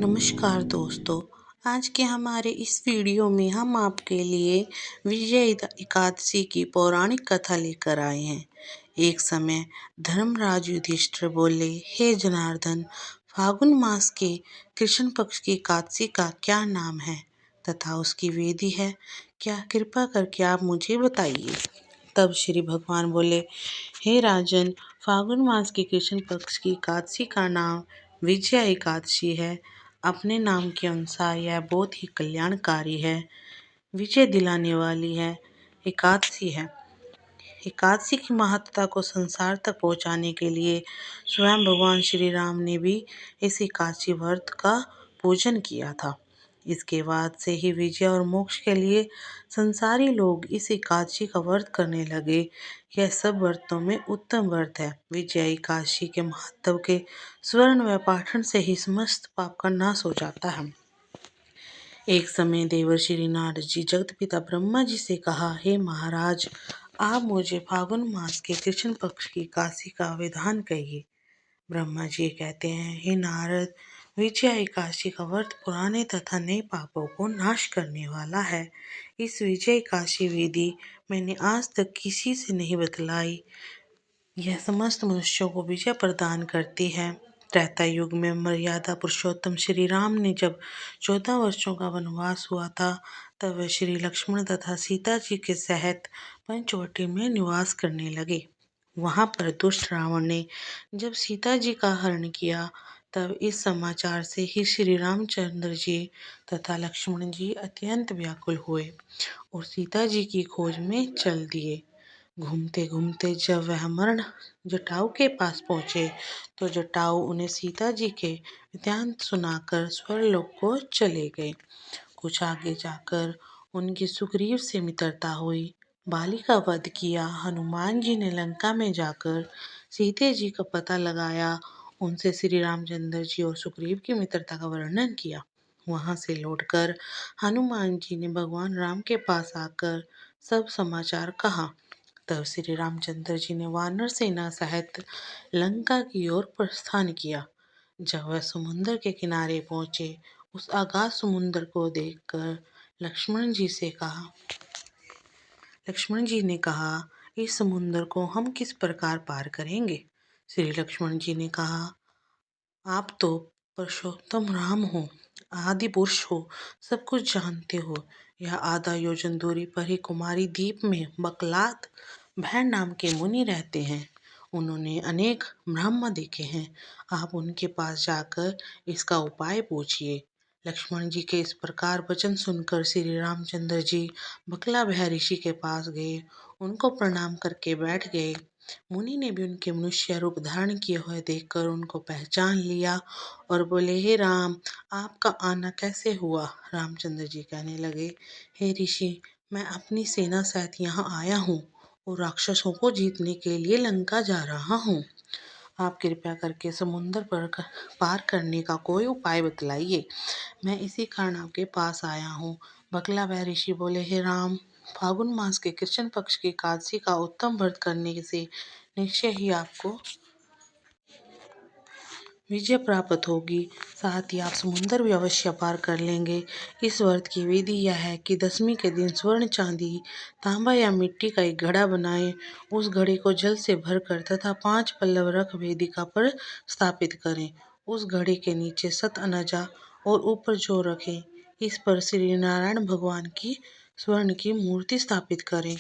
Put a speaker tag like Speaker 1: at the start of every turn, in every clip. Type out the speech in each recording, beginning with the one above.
Speaker 1: नमस्कार दोस्तों। आज के हमारे इस वीडियो में हम आपके लिए विजय एकादशी की पौराणिक कथा लेकर आए हैं। एक समय धर्मराज युधिष्ठिर बोले, हे जनार्दन, फागुन मास के कृष्ण पक्ष की एकादशी का क्या नाम है तथा उसकी विधि है क्या? कृपा करके आप मुझे बताइए। तब श्री भगवान बोले, हे राजन, फागुन मास की कृष्ण पक्ष की एकादशी का नाम विजया एकादशी है। अपने नाम के अनुसार यह बहुत ही कल्याणकारी है, विजय दिलाने वाली है एकादशी है। एकादशी की महत्ता को संसार तक पहुंचाने के लिए स्वयं भगवान श्री राम ने भी इस एकादशी व्रत का पूजन किया था। इसके बाद से ही विजय और मोक्ष के लिए संसारी लोग इस एकादशी का व्रत करने लगे। यह सब व्रतों में उत्तम व्रत है। विजय एकादशी के महत्व के स्वर्ण व पाठन से ही समस्त पाप का नाश हो जाता है। एक समय देवर्षि नारद जी जगतपिता ब्रह्मा जी से कहा, हे महाराज, आप मुझे फागुन मास के कृष्ण पक्ष की एकादशी का विधान कहिए। ब्रह्मा जी कहते हैं, हे नारद, विजया एकादशी का व्रत पुराने तथा नए पापों को नाश करने वाला है। इस विजय एकादशी विधि मैंने आज तक किसी से नहीं बतलाई। यह समस्त मनुष्यों को विजय प्रदान करती है। त्रेता युग में मर्यादा पुरुषोत्तम श्री राम ने जब 14 वर्षों का वनवास हुआ था, तब वह श्री लक्ष्मण तथा सीता जी के सहित पंचवटी में निवास करने लगे। वहां पर दुष्ट रावण ने जब सीता जी का हरण किया, तब इस समाचार से ही श्री रामचंद्र जी तथा लक्ष्मण जी अत्यंत व्याकुल हुए और सीता जी की खोज में चल दिए। घूमते घूमते जब वह मरण जटाऊ के पास पहुंचे, तो जटाऊ उन्हें सीता जी के वृत्तांत सुनाकर स्वर्गलोक को चले गए। कुछ आगे जाकर उनकी सुग्रीव से मित्रता हुई। बाली का वध किया। हनुमान जी ने लंका में जाकर सीता जी का पता लगाया। उनसे श्री रामचंद्र जी और सुग्रीव की मित्रता का वर्णन किया। वहां से लौटकर हनुमान जी ने भगवान राम के पास आकर सब समाचार कहा। तब श्री रामचंद्र जी ने वानर सेना सहित लंका की ओर प्रस्थान किया। जब वह समुद्र के किनारे पहुंचे, उस अगाध समुद्र को देखकर लक्ष्मण जी ने कहा, इस समुद्र को हम किस प्रकार पार करेंगे? श्री लक्ष्मण जी ने कहा, आप तो पुरुषोत्तम राम हो, आदि पुरुष हो, सब कुछ जानते हो। यह आधा योजन दूरी पर ही कुमारी द्वीप में बकलात भैर नाम के मुनि रहते हैं। उन्होंने अनेक ब्रह्म देखे हैं। आप उनके पास जाकर इसका उपाय पूछिए। लक्ष्मण जी के इस प्रकार वचन सुनकर श्री रामचंद्र जी बकला भैर ऋषि के पास गए। उनको प्रणाम करके बैठ गए। मुनि ने भी उनके मनुष्य रूप धारण किए हुए देखकर उनको पहचान लिया और बोले, हे राम, आपका आना कैसे हुआ? रामचंद्र जी कहने लगे, हे ऋषि, मैं अपनी सेना सहित यहाँ आया हूँ और राक्षसों को जीतने के लिए लंका जा रहा हूँ। आप कृपया करके समुद्र पार करने का कोई उपाय बतलाइए। मैं इसी कारण आपके पास आया हूँ। बकला वह ऋषि बोले, हे राम, फागुन मास के कृष्ण पक्ष की एकादशी का उत्तम व्रत करने से निश्चय ही आपको विजय प्राप्त होगी। साथ ही आप समुद्र भी अवश्य पार कर लेंगे। इस व्रत की विधि यह है कि दशमी के दिन स्वर्ण, चांदी, तांबा या मिट्टी का एक घड़ा बनाएं। उस घड़े को जल से भरकर तथा 5 पल्लव रख वेदिका पर स्थापित करें। उस घड़े के नीचे 7 अनजा और ऊपर जौ रखें। इस पर श्री नारायण भगवान की स्वर्ण की मूर्ति स्थापित करें।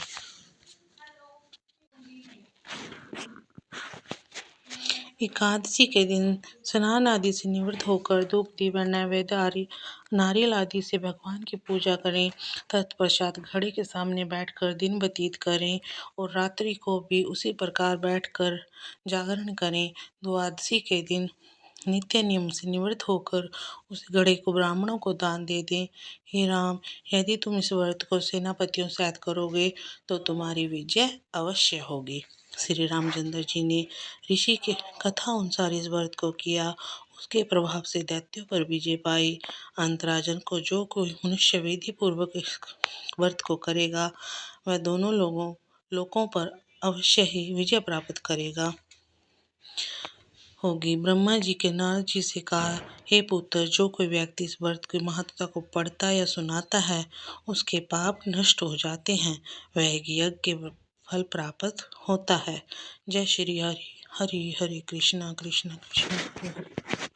Speaker 1: एकादशी के दिन स्नान आदि से निवृत्त होकर धूप दीप नैवेद्य आदि नारियल आदि से भगवान की पूजा करें। तत्पश्चात घड़े के सामने बैठकर दिन व्यतीत करें और रात्रि को भी उसी प्रकार बैठकर जागरण करें। द्वादशी के दिन नित्य नियम से निवृत्त होकर उस घड़े को ब्राह्मणों को दान दे दें। हे राम, यदि तुम इस व्रत को सेनापतियों सहित करोगे तो तुम्हारी विजय अवश्य होगी। श्री रामचंद्र जी ने ऋषि के कथा अनुसार इस व्रत को किया। उसके प्रभाव से दैत्यों पर विजय पाई। अंतराजन को जो कोई मनुष्य विधि पूर्वक इस व्रत को करेगा, वह दोनों लोकों पर अवश्य ही विजय प्राप्त करेगा। होगी। ब्रह्मा जी के नारद जी से कहा, हे पुत्र, जो कोई व्यक्ति इस व्रत की महत्ता को पढ़ता या सुनाता है उसके पाप नष्ट हो जाते हैं, वह यज्ञ के फल प्राप्त होता है। जय श्री हरि। हरि हरे कृष्णा कृष्णा कृष्णा हरे हरे।